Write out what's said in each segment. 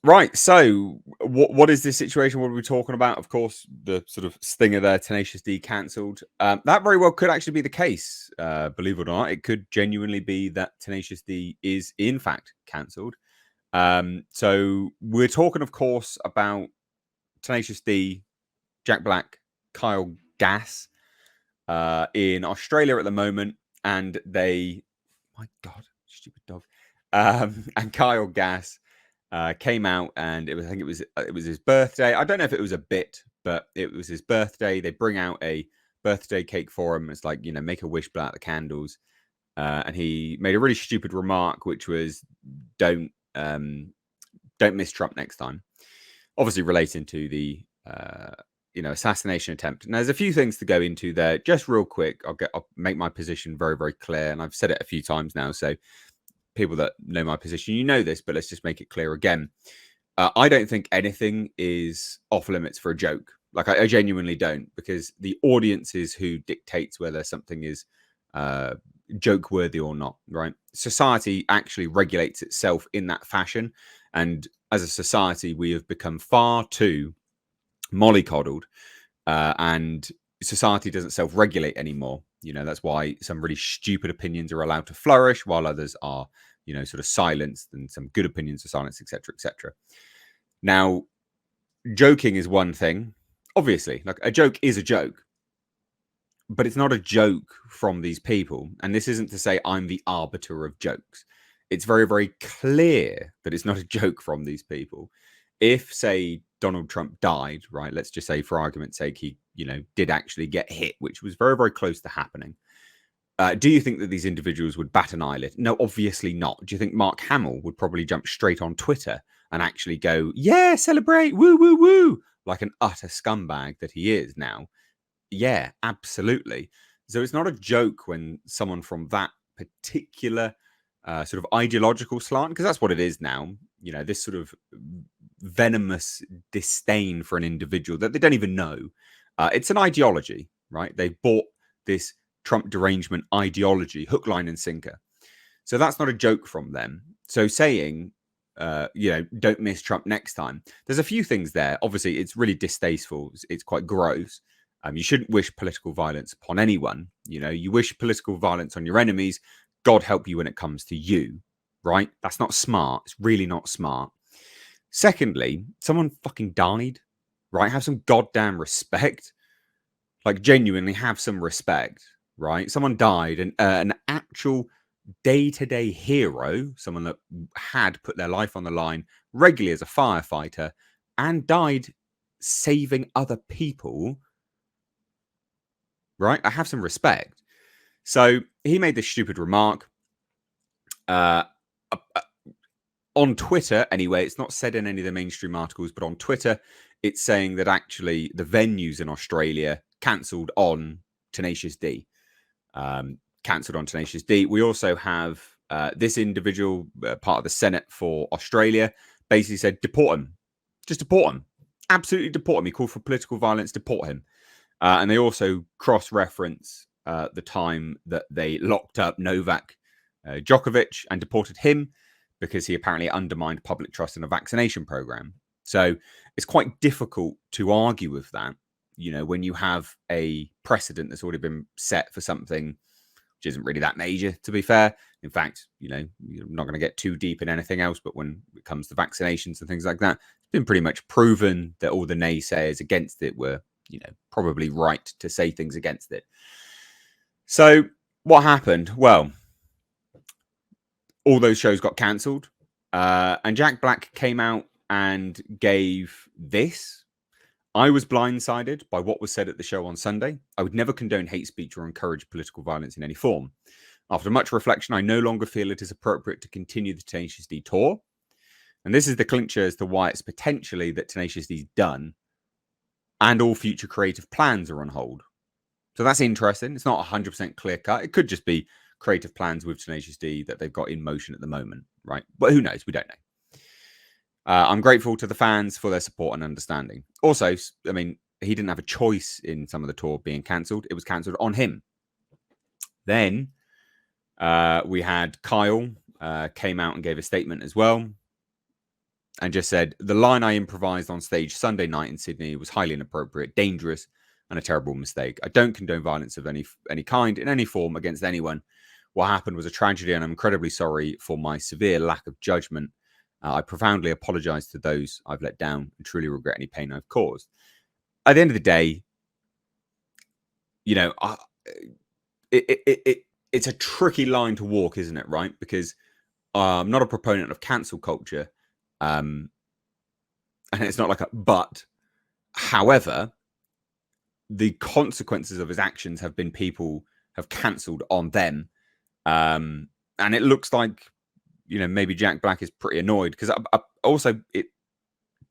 Right, so what is this situation? What are we talking about? Of course, the sort of stinger there, Tenacious D cancelled. That very well could actually be the case. Believe it or not, it could genuinely be that Tenacious D is in fact cancelled. So we're talking, of course, about Tenacious D, Jack Black, Kyle Gass in Australia at the moment, and they, my God, stupid dog, and Kyle Gass came out, and I think it was his birthday. I don't know if it was a bit, but it was his birthday. They bring out a birthday cake for him. It's like, make a wish, blow out the candles. And he made a really stupid remark, which was, "Don't miss Trump next time." Obviously, relating to the assassination attempt. And there's a few things to go into there. Just real quick, I'll make my position very, very clear, and I've said it a few times now, so people that know my position, you know this, but let's just make it clear again. I don't think anything is off limits for a joke. Like, I genuinely don't, because the audience is who dictates whether something is joke worthy or not, right? Society actually regulates itself in that fashion. And as a society, we have become far too mollycoddled, and society doesn't self-regulate anymore. That's why some really stupid opinions are allowed to flourish, while others are, sort of silenced, and some good opinions are silenced, etc., etc. Now, joking is one thing. Obviously, like, a joke is a joke, but it's not a joke from these people. And this isn't to say I'm the arbiter of jokes. It's very, very clear that it's not a joke from these people. If, say, Donald Trump died, right, let's just say for argument's sake, he, did actually get hit, which was very, very close to happening. Do you think that these individuals would bat an eyelid? No, obviously not. Do you think Mark Hamill would probably jump straight on Twitter and actually go, "Yeah, celebrate, woo, woo, woo," like an utter scumbag that he is now? Yeah, absolutely. So it's not a joke when someone from that particular sort of ideological slant, because that's what it is now, this sort of venomous disdain for an individual that they don't even know. It's an ideology, right? They bought this Trump derangement ideology, hook, line, and sinker. So that's not a joke from them. So saying, don't miss Trump next time, there's a few things there. Obviously, it's really distasteful. It's quite gross. You shouldn't wish political violence upon anyone. You wish political violence on your enemies. God help you when it comes to you, right? That's not smart. It's really not smart. Secondly, someone fucking died, right? Have some goddamn respect. Like, genuinely have some respect, right? Someone died, and an actual day-to-day hero, someone that had put their life on the line regularly as a firefighter and died saving other people, right? I have some respect. So he made this stupid remark. On Twitter, anyway, it's not said in any of the mainstream articles, but on Twitter, it's saying that actually the venues in Australia cancelled on Tenacious D. Cancelled on Tenacious D. We also have this individual, part of the Senate for Australia, basically said, deport him. Just deport him. Absolutely deport him. He called for political violence, deport him. And they also cross-reference the time that they locked up Novak Djokovic and deported him because he apparently undermined public trust in a vaccination program. So it's quite difficult to argue with that, when you have a precedent that's already been set for something which isn't really that major, to be fair. In fact, you're not going to get too deep in anything else, but when it comes to vaccinations and things like that, it's been pretty much proven that all the naysayers against it were, probably right to say things against it. So what happened? Well, all those shows got cancelled, and Jack Black came out and gave this. I was blindsided by what was said at the show on Sunday. I would never condone hate speech or encourage political violence in any form. After much reflection, I no longer feel it is appropriate to continue the Tenacious D tour. And this is the clincher as to why it's potentially that Tenacious D's done, and all future creative plans are on hold. So that's interesting. It's not 100% clear cut. It could just be creative plans with Tenacious D that they've got in motion at the moment, right? But who knows? We don't know. I'm grateful to the fans for their support and understanding. Also, I mean, he didn't have a choice in some of the tour being cancelled. It was cancelled on him. Then we had Kyle came out and gave a statement as well, and just said, the line I improvised on stage Sunday night in Sydney was highly inappropriate, dangerous, and a terrible mistake. I don't condone violence of any kind in any form against anyone. What happened was a tragedy, and I'm incredibly sorry for my severe lack of judgment. I profoundly apologize to those I've let down and truly regret any pain I've caused. At the end of the day, it's a tricky line to walk, isn't it? Right? Because I'm not a proponent of cancel culture. And it's not like a but. However, the consequences of his actions have been people have cancelled on them. And it looks like, maybe Jack Black is pretty annoyed because also it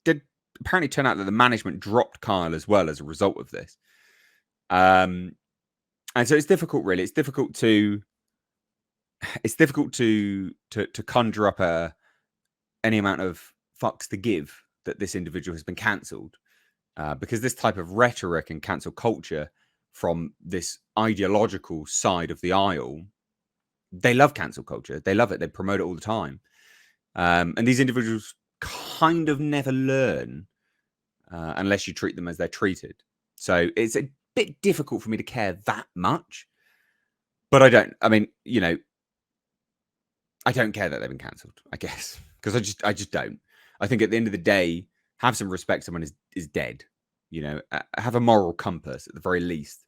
did apparently turn out that the management dropped Kyle as well as a result of this. And so it's difficult, really. It's difficult to conjure up any amount of fucks to give that this individual has been cancelled, because this type of rhetoric and cancel culture from this ideological side of the aisle, they love cancel culture. They love it. They promote it all the time. And these individuals kind of never learn unless you treat them as they're treated. So it's a bit difficult for me to care that much. But I don't care that they've been cancelled, I guess, because I just don't. I think at the end of the day, have some respect. Someone is dead. Have a moral compass at the very least.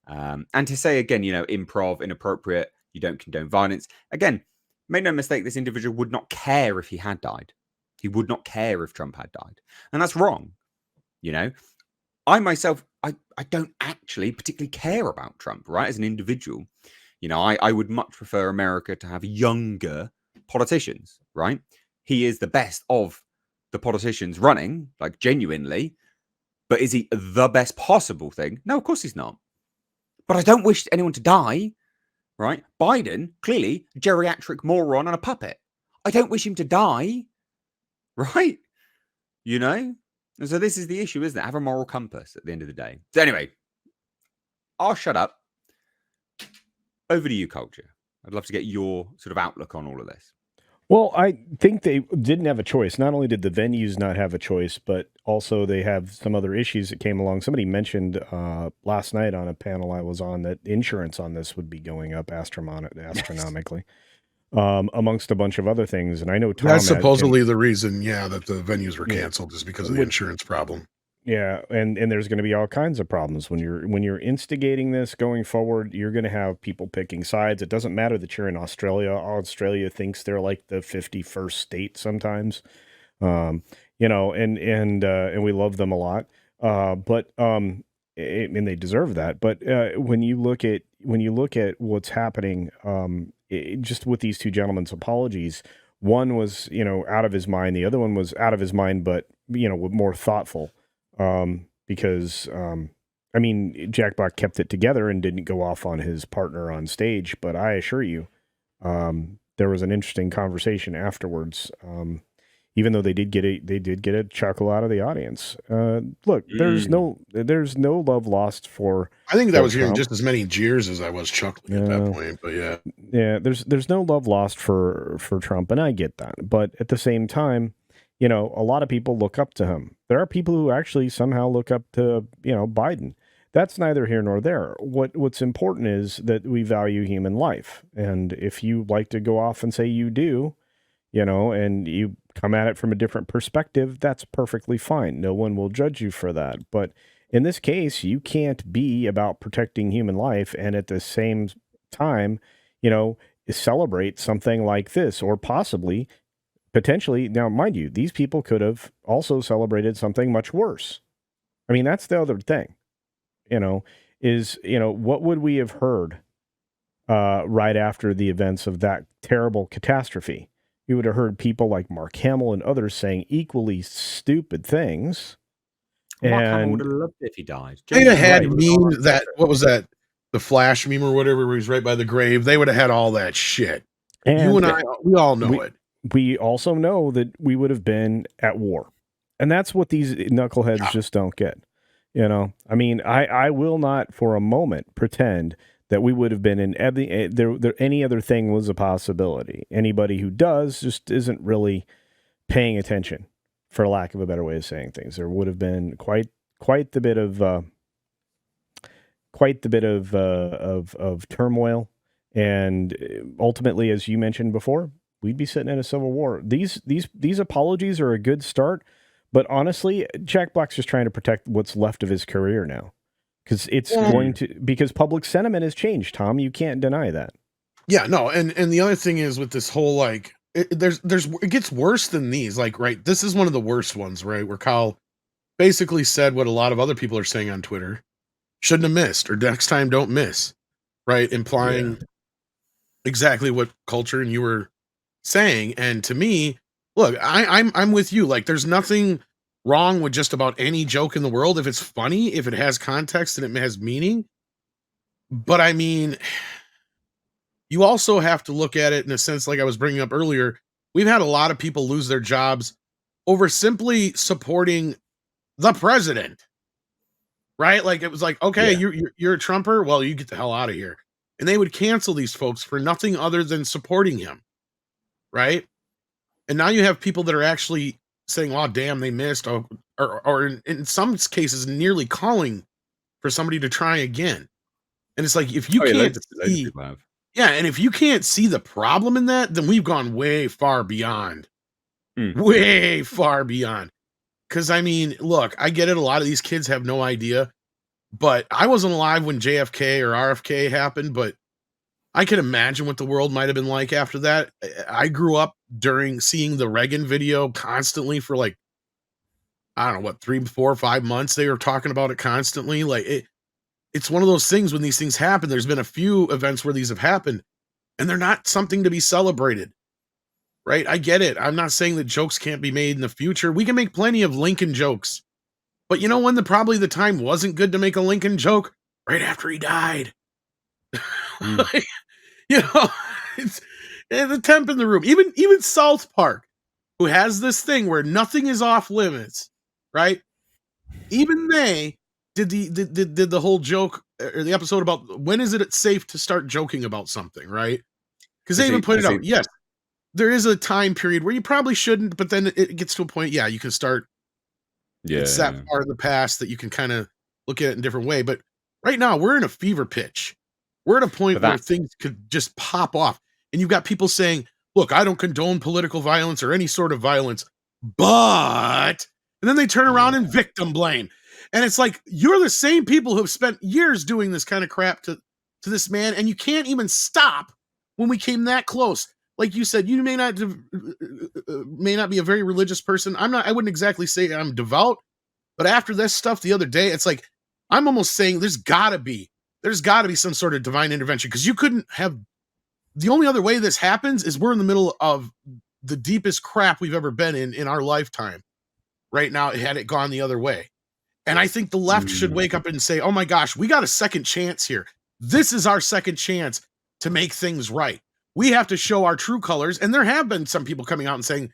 And to say again, improv, inappropriate. You don't condone violence. Again, make no mistake, this individual would not care if he had died. He would not care if Trump had died, and that's wrong. I myself, I don't actually particularly care about Trump, right? As an individual, I would much prefer America to have younger politicians, right? He is the best of the politicians running, like genuinely. But is he the best possible thing? No, of course he's not. But I don't wish anyone to die, right? Biden, clearly, a geriatric moron and a puppet. I don't wish him to die, right? And so this is the issue, isn't it? Have a moral compass at the end of the day. So anyway, I'll shut up. Over to you, Culture. I'd love to get your sort of outlook on all of this. Well, I think they didn't have a choice. Not only did the venues not have a choice, but also they have some other issues that came along. Somebody mentioned last night on a panel I was on that insurance on this would be going up astronomically, amongst a bunch of other things. And I know Tom. That's supposedly the reason, that the venues were canceled is because of the insurance problem. Yeah, and there's going to be all kinds of problems when you're instigating this going forward. You're going to have people picking sides. It doesn't matter that you're in Australia. Australia thinks they're like the 51st state sometimes, and we love them a lot. But and they deserve that. But when you look at what's happening, just with these two gentlemen's apologies, one was out of his mind. The other one was out of his mind, but more thoughtful. Because Jack Black kept it together and didn't go off on his partner on stage, but I assure you, there was an interesting conversation afterwards. Even though they did get a chuckle out of the audience. Look, there's no love lost for. I think that was hearing just as many jeers as I was chuckling at that point. But yeah, there's no love lost for Trump, and I get that. But at the same time, a lot of people look up to him. There are people who actually somehow look up to, Biden. That's neither here nor there. What's important is that we value human life. And if you like to go off and say you do, and you come at it from a different perspective, that's perfectly fine. No one will judge you for that. But in this case, you can't be about protecting human life and at the same time, celebrate something like this, or potentially, now, mind you, these people could have also celebrated something much worse. I mean, that's the other thing, what would we have heard right after the events of that terrible catastrophe? You would have heard people like Mark Hamill and others saying equally stupid things. Mark Hamill would have loved it if he died. They'd have had meme that, what was that? The Flash meme or whatever, where he's right by the grave. They would have had all that shit. And you and I, we all know it. We also know that we would have been at war. And that's what these knuckleheads just don't get. I will not for a moment pretend that we would have been in any other thing was a possibility. Anybody who does just isn't really paying attention, for lack of a better way of saying things. There would have been quite the bit of turmoil, and ultimately, as you mentioned before, we'd be sitting in a civil war. These apologies are a good start, but honestly, Jack Black's just trying to protect what's left of his career now. Because public sentiment has changed, Tom. You can't deny that. Yeah, no, and the other thing is with this whole like, it gets worse than these. Like, right, this is one of the worst ones, right, where Kyle basically said what a lot of other people are saying on Twitter: shouldn't have missed, or next time don't miss, right, implying exactly what Culture and you were saying. And to me, look, I'm with you. Like, there's nothing wrong with just about any joke in the world if it's funny, if it has context and it has meaning. But I mean, you also have to look at it in a sense, like I was bringing up earlier. We've had a lot of people lose their jobs over simply supporting the president, right? Like, it was like, okay, you're a Trumper, well, you get the hell out of here. And they would cancel these folks for nothing other than supporting him, right? And now you have people that are actually saying, "Oh, damn, they missed," or in some cases, nearly calling for somebody to try again. And it's like, if you can't see, and if you can't see the problem in that, then we've gone way far beyond, way far beyond. Because I mean, look, I get it. A lot of these kids have no idea, but I wasn't alive when JFK or RFK happened, but I can imagine what the world might have been like after that. I grew up during seeing the Reagan video constantly for like, I don't know what, 3, 4, 5 months. They were talking about it constantly. Like, it's one of those things when these things happen. There's been a few events where these have happened and they're not something to be celebrated, right? I get it. I'm not saying that jokes can't be made in the future. We can make plenty of Lincoln jokes, but you know when probably the time wasn't good to make a Lincoln joke? Right after he died. Like, you know, it's the temp in the room. Even South Park, who has this thing where nothing is off limits, right? Even they did the whole joke or the episode about when is it safe to start joking about something, right? Because they even put it out. Yes, there is a time period where you probably shouldn't, but then it gets to a point, you can start. It's that part of the past that you can kind of look at it in a different way. But right now, we're in a fever pitch. We're at a point where things could just pop off. And you've got people saying, look, I don't condone political violence or any sort of violence, but... And then they turn around and victim blame. And it's like, you're the same people who have spent years doing this kind of crap to this man, and you can't even stop when we came that close. Like you said, you may not be a very religious person. I wouldn't exactly say I'm devout, but after this stuff the other day, it's like, I'm almost saying there's got to be some sort of divine intervention, because you couldn't have. The only other way this happens is we're in the middle of the deepest crap we've ever been in our lifetime right now, had it gone the other way. And I think the left should wake up and say, oh my gosh, we got a second chance here. This is our second chance to make things right. We have to show our true colors. And there have been some people coming out and saying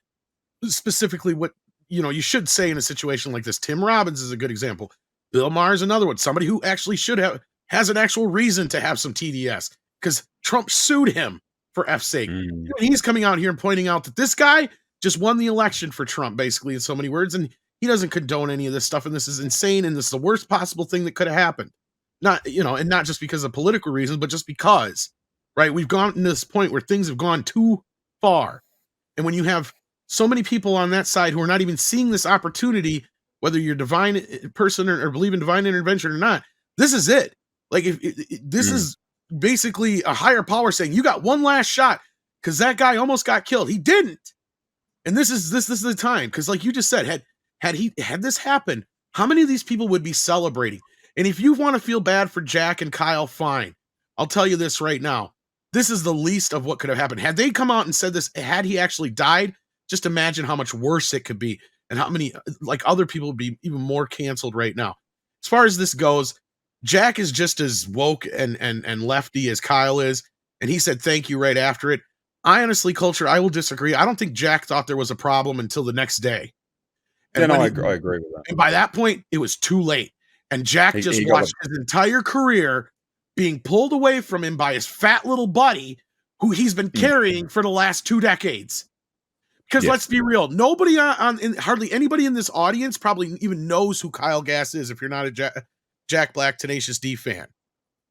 specifically what, you should say in a situation like this. Tim Robbins is a good example. Bill Maher is another one. Somebody who actually has an actual reason to have some TDS, because Trump sued him, for F's sake. He's coming out here and pointing out that this guy just won the election for Trump, basically, in so many words, and he doesn't condone any of this stuff, and this is insane, and this is the worst possible thing that could have happened. Not, and not just because of political reasons, but just because, right? We've gotten to this point where things have gone too far. And when you have so many people on that side who are not even seeing this opportunity, whether you're a divine person or believe in divine intervention or not, this is it. Like, if this is basically a higher power saying, you got one last shot, because that guy almost got killed. He didn't. And this is the time. Because like you just said, had this happened, how many of these people would be celebrating? And if you want to feel bad for Jack and Kyle, fine. I'll tell you this right now. This is the least of what could have happened. Had they come out and said this, had he actually died, just imagine how much worse it could be, and how many other people would be even more canceled right now. As far as this goes, Jack is just as woke and lefty as Kyle is, and he said thank you right after it. I honestly, Culture, I will disagree. I don't think Jack thought there was a problem until the next day. And I agree with that. And by that point, it was too late. And Jack just watched his entire career being pulled away from him by his fat little buddy who he's been carrying for the last 2 decades. Because let's be real, nobody hardly anybody in this audience probably even knows who Kyle Gass is if you're not a Jack Black Tenacious D fan,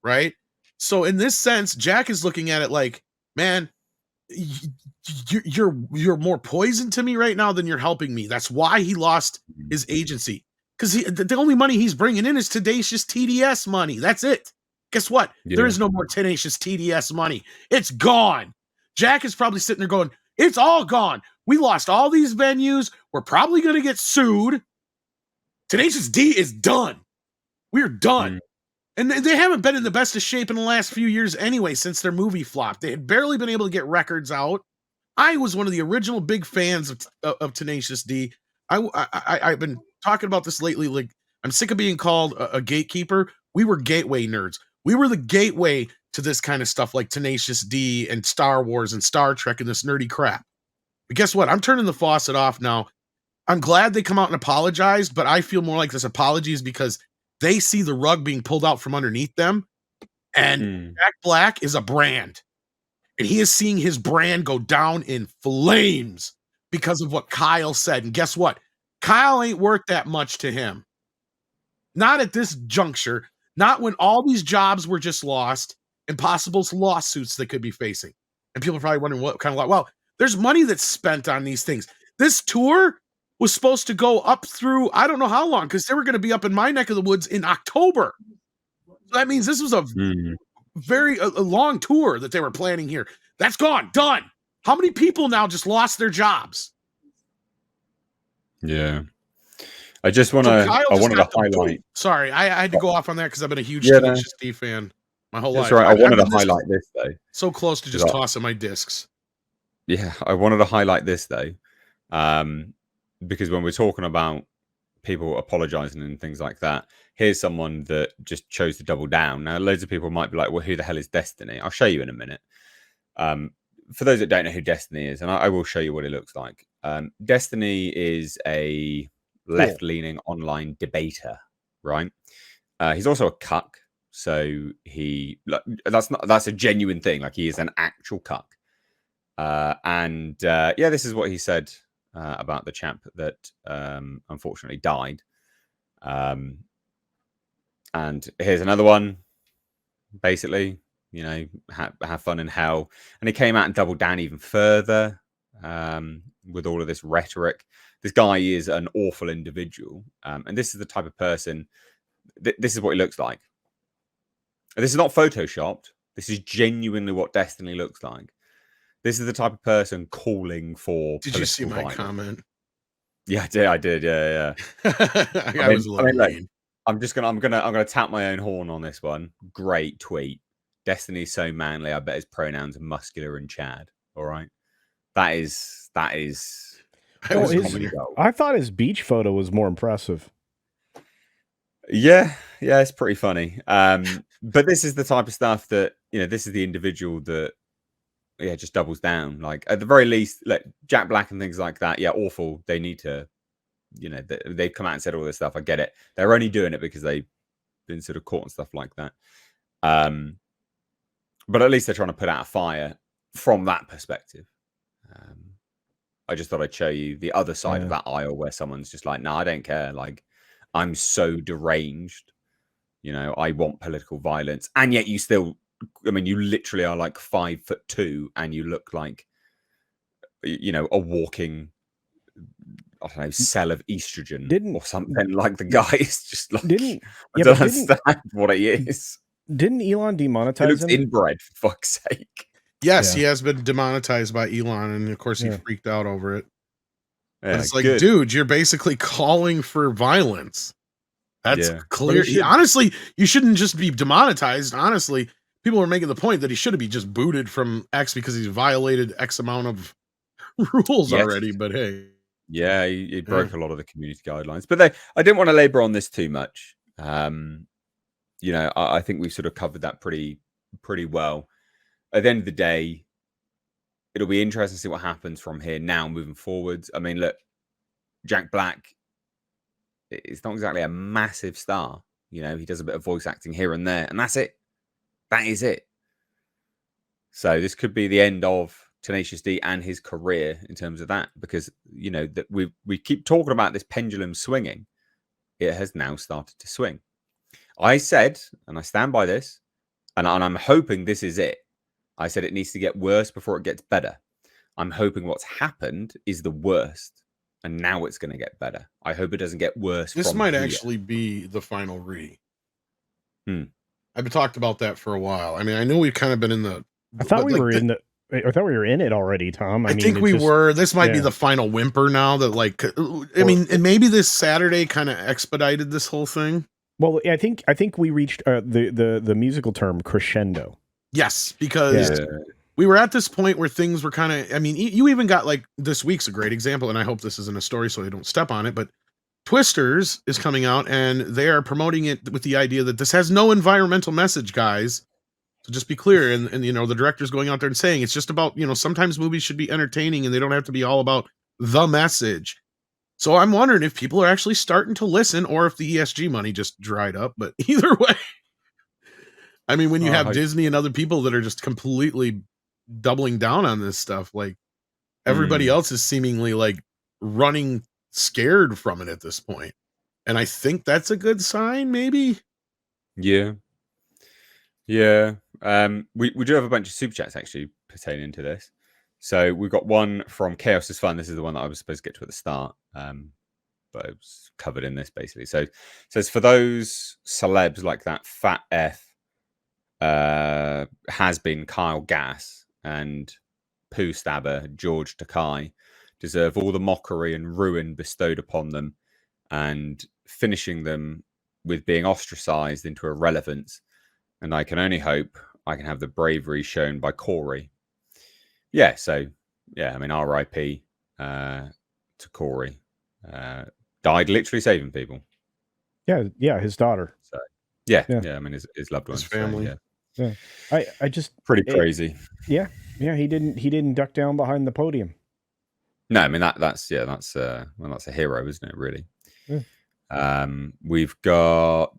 right? So in this sense, Jack is looking at it like, man, you're more poison to me right now than you're helping me. That's why he lost his agency, because the only money he's bringing in is Tenacious TDS money. That's it. Guess what? There is no more Tenacious TDS money. It's gone. Jack is probably sitting there going, it's all gone. We lost all these venues. We're probably going to get sued. Tenacious D is done. We're done. And they haven't been in the best of shape in the last few years anyway, since their movie flopped. They had barely been able to get records out. I was one of the original big fans of Tenacious D. I've been talking about this lately. Like, I'm sick of being called a gatekeeper. We were gateway nerds. We were the gateway to this kind of stuff like Tenacious D and Star Wars and Star Trek and this nerdy crap. But guess what? I'm turning the faucet off now. I'm glad they come out and apologized, but I feel more like this apology is because they see the rug being pulled out from underneath them. And Jack Black is a brand. And he is seeing his brand go down in flames because of what Kyle said. And guess what? Kyle ain't worth that much to him. Not at this juncture. Not when all these jobs were just lost and possible lawsuits they could be facing. And people are probably wondering what kind of, well, there's money that's spent on these things. This tour was supposed to go up through, I don't know how long, because they were going to be up in my neck of the woods in October. So that means this was a very long tour that they were planning here. That's gone, done. How many people now just lost their jobs? Yeah. I just want to, I wanted to highlight. Sorry, I had to go off on that because I've been a huge Tenacious D fan my whole life. That's right. I wanted to highlight this though. So close to just tossing my discs. Yeah, I wanted to highlight this though, because when we're talking about people apologizing and things like that, here's someone that just chose to double down. Now, loads of people might be like, well, who the hell is Destiny? I'll show you in a minute. For those that don't know who Destiny is, and I will show you what it looks like. Destiny is a left-leaning online debater, right? He's also a cuck, so that's a genuine thing. Like, he is an actual cuck. This is what he said about the chap that unfortunately died. And here's another one. Basically, you know, have fun in hell. And he came out and doubled down even further with all of this rhetoric. This guy is an awful individual. And this is the type of person, this is what he looks like. This is not photoshopped. This is genuinely what Destiny looks like. This is the type of person calling for. Did you see my comment? Yeah, I did. Yeah. I was a little mean. I'm gonna tap my own horn on this one. Great tweet. Destiny's so manly. I bet his pronouns are muscular and Chad. All right, that is. I thought his beach photo was more impressive. Yeah, it's pretty funny. But this is the type of stuff that, you know, this is the individual that, just doubles down. Like, at the very least, like Jack Black and things like that. Yeah, awful. They need to, you know, they've come out and said all this stuff. I get it. They're only doing it because they've been sort of caught and stuff like that. But at least they're trying to put out a fire from that perspective. I just thought I'd show you the other side of that aisle where someone's just like, no, I don't care. Like, I'm so deranged. You know, I want political violence. And yet you still, I mean, you literally are like 5'2" and you look like, you know, a walking, I don't know, cell of estrogen or something. Like, the guy is just like, I don't understand what he is. Didn't Elon demonetize he looks him? inbred, for fuck's sake. Yes, he has been demonetized by Elon, and of course he freaked out over it. Yeah, it's like, dude, you're basically calling for violence. That's clear. Honestly, you shouldn't just be demonetized. Honestly, people are making the point that he should be just booted from X because he's violated X amount of rules already. But hey, he broke a lot of the community guidelines. But I didn't want to labor on this too much. You know, I think we've sort of covered that pretty well. At the end of the day, it'll be interesting to see what happens from here now moving forwards. I mean, look, Jack Black is not exactly a massive star. You know, he does a bit of voice acting here and there, and that's it. That is it. So this could be the end of Tenacious D and his career in terms of that, because that we keep talking about this pendulum swinging. It has now started to swing. I said, and I stand by this, and I'm hoping this is it. I said it needs to get worse before it gets better. I'm hoping what's happened is the worst, and now it's going to get better. I hope it doesn't get worse. This from might here. actually be the final re. I've talked about that for a while. I mean, I know we've kind of been in the. I thought we were in it already, Tom. I think we were. This might be the final whimper now. That and maybe this Saturday kind of expedited this whole thing. Well, I think we reached the musical term crescendo. Yes, because we were at this point where things were kind of. I mean, you even got this week's a great example, and I hope this isn't a story so I don't step on it. But Twisters is coming out, and they are promoting it with the idea that this has no environmental message, guys. So just be clear, and the director's going out there and saying it's just about sometimes movies should be entertaining and they don't have to be all about the message. So I'm wondering if people are actually starting to listen, or if the ESG money just dried up. But either way, I mean, when you have Disney and other people that are just completely doubling down on this stuff, everybody else is seemingly running scared from it at this point, and I think that's a good sign, maybe. Yeah. We do have a bunch of super chats actually pertaining to this. So we've got one from Chaos is Fun. This is the one that I was supposed to get to at the start, but it was covered in this basically. So it says, for those celebs like that fat F has been Kyle Gass and Pooh Stabber George Takei deserve all the mockery and ruin bestowed upon them, and finishing them with being ostracized into irrelevance. And I can only hope I can have the bravery shown by Corey. Yeah, so, I mean, R.I.P. To Corey. Died literally saving people. Yeah, his daughter. So, yeah, I mean, his loved ones. His family. So, yeah. I just... Pretty crazy. Yeah, he didn't duck down behind the podium. No, I mean, that's a hero, isn't it, really? Yeah. We've got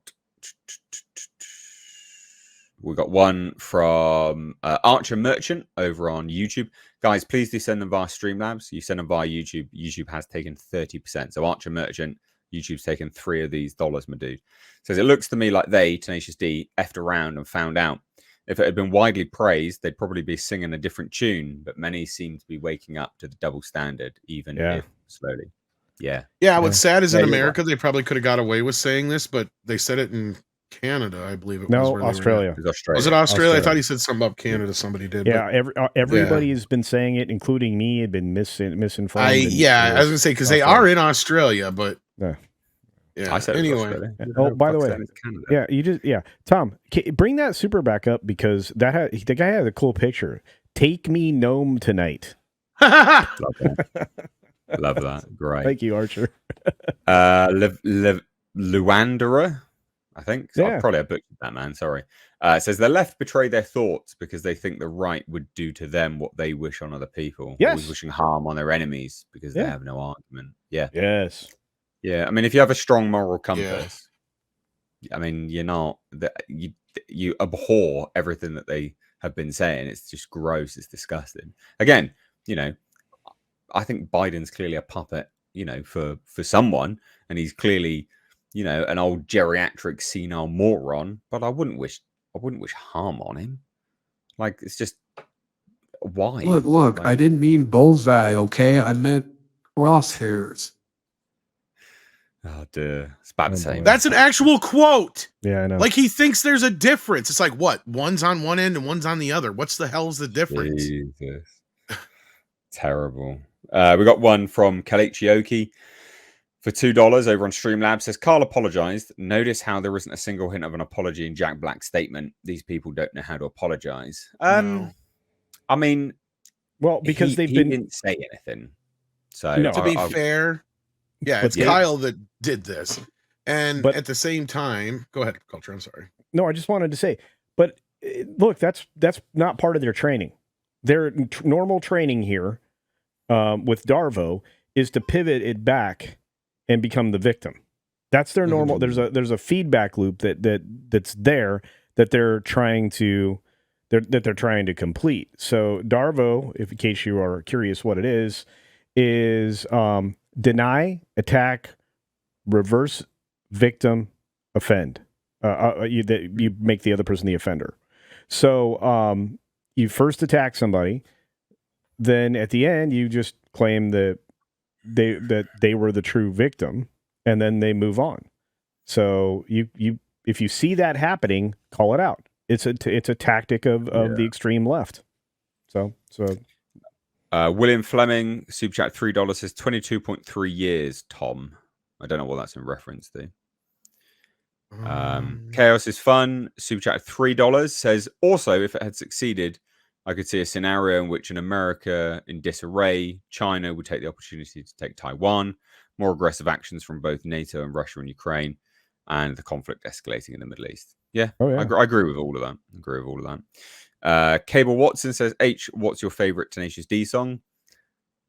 one from Archer Merchant over on YouTube. Guys, please do send them via Streamlabs. You send them via YouTube. YouTube has taken 30%. So Archer Merchant, YouTube's taken $3 of these dollars, my dude. Says, it looks to me like they, Tenacious D, effed around and found out. If it had been widely praised, they'd probably be singing a different tune, but many seem to be waking up to the double standard, even if slowly. Yeah. What's sad is in America, they probably could have got away with saying this, but they said it in Canada, I believe it was. No, Australia. Was it Australia? I thought he said something about Canada. Somebody did. Yeah, everybody has been saying it, including me, had been misinformed. I was going to say, because they are in Australia, but... Yeah. I said anyway. Oh, by the way, Tom, bring that super back up, because the guy had a cool picture. Take me gnome tonight. Love that. Great. Thank you, Archer. Luandera, I think. So I probably butchered that, man. Sorry. Says the left betray their thoughts because they think the right would do to them what they wish on other people. Yes. Always wishing harm on their enemies because they have no argument. Yeah. Yes. Yeah. I mean, if you have a strong moral compass, I mean, you're not that you abhor everything that they have been saying. It's just gross. It's disgusting. Again, I think Biden's clearly a puppet, for someone, and he's clearly, an old geriatric senile moron. But I wouldn't wish harm on him. It's just why? Look, I didn't mean bullseye. Okay, I meant crosshairs. Oh dear, it's about the same. That's an actual quote. Yeah, I know. He thinks there's a difference. It's what? One's on one end and one's on the other. What's the hell's the difference? Jesus. Terrible. We got one from Kalechi for $2 over on Streamlabs. Says, Carl apologized. Notice how there isn't a single hint of an apology in Jack Black's statement. These people don't know how to apologize. No. I mean, well, because he didn't say anything. So to be fair, it's Kyle that did this. And at the same time, go ahead, Culture. I'm sorry. No, I just wanted to say, but look, that's not part of their training. Their normal training here with Darvo is to pivot it back and become the victim. That's their normal. There's a feedback loop that's there that they're trying to complete. So Darvo, if in case you are curious what it is deny, attack, reverse, victim, offend. You make the other person the offender. So you first attack somebody, then at the end you just claim that they were the true victim, and then they move on. So you if you see that happening, call it out. It's a tactic of the extreme left. So William Fleming, super chat $3 says 22.3 years, Tom. I don't know what that's in reference to. Chaos is fun, super chat $3 says, also, if it had succeeded, I could see a scenario in which an America in disarray, China would take the opportunity to take Taiwan, more aggressive actions from both NATO and Russia and Ukraine, and the conflict escalating in the Middle East. Yeah, I agree with all of that. Cable Watson says, H, what's your favorite Tenacious D song?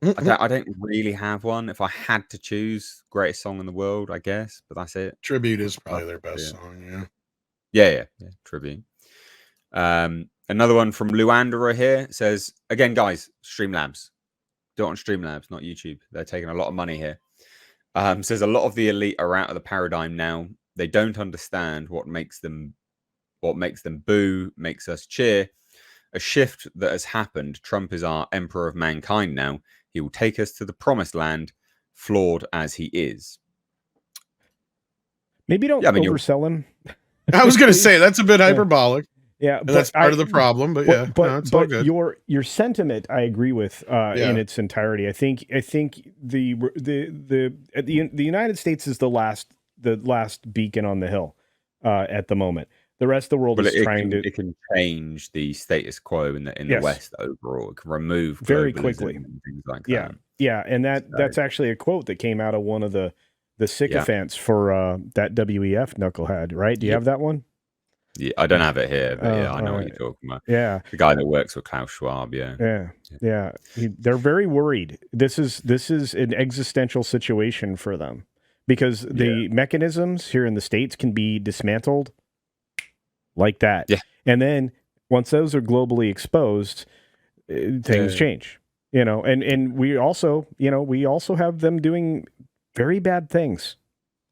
I don't really have one. If I had to choose, greatest song in the world, I guess, but that's it. Tribute is probably their best song, yeah. Tribute. Another one from Luandera here says, again, guys, Streamlabs. Do it on Streamlabs, not YouTube. They're taking a lot of money here. Says a lot of the elite are out of the paradigm now. They don't understand what makes them boo, makes us cheer. A shift that has happened. Trump is our emperor of mankind now. He will take us to the promised land, flawed as he is. Maybe don't oversell him. I was going to say that's a bit hyperbolic. Yeah, but that's part of the problem. But it's all good. Your sentiment, I agree with in its entirety. I think the United States is the last beacon on the hill at the moment. The rest of the world is trying to. It can change the status quo in the West overall. It can remove very quickly and things like that. Yeah, and that's actually a quote that came out of one of the sycophants for that WEF knucklehead. Right? Do you have that one? Yeah, I don't have it here, but I know what you're talking about. Yeah, the guy that works with Klaus Schwab. Yeah. They're very worried. This is an existential situation for them because the mechanisms here in the States can be dismantled like that. Yeah, and then once those are globally exposed, things change. And we also have them doing very bad things.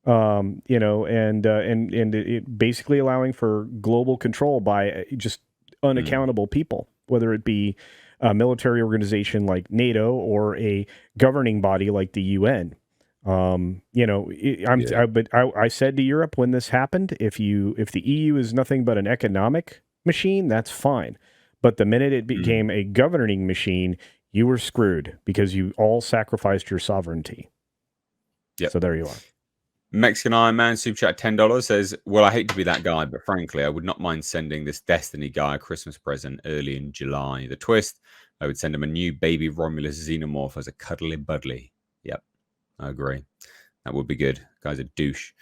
And it basically allowing for global control by just unaccountable people, whether it be a military organization like NATO or a governing body like the UN. I said to Europe when this happened, if the EU is nothing but an economic machine, that's fine. But the minute it became a governing machine, you were screwed because you all sacrificed your sovereignty. Yeah. So there you are. Mexican Iron Man super chat $10 says, well, I hate to be that guy, but frankly, I would not mind sending this Destiny guy a Christmas present early in July. The twist, I would send him a new baby Romulus xenomorph as a cuddly buddly. Yep, I agree. That would be good. Guy's a douche.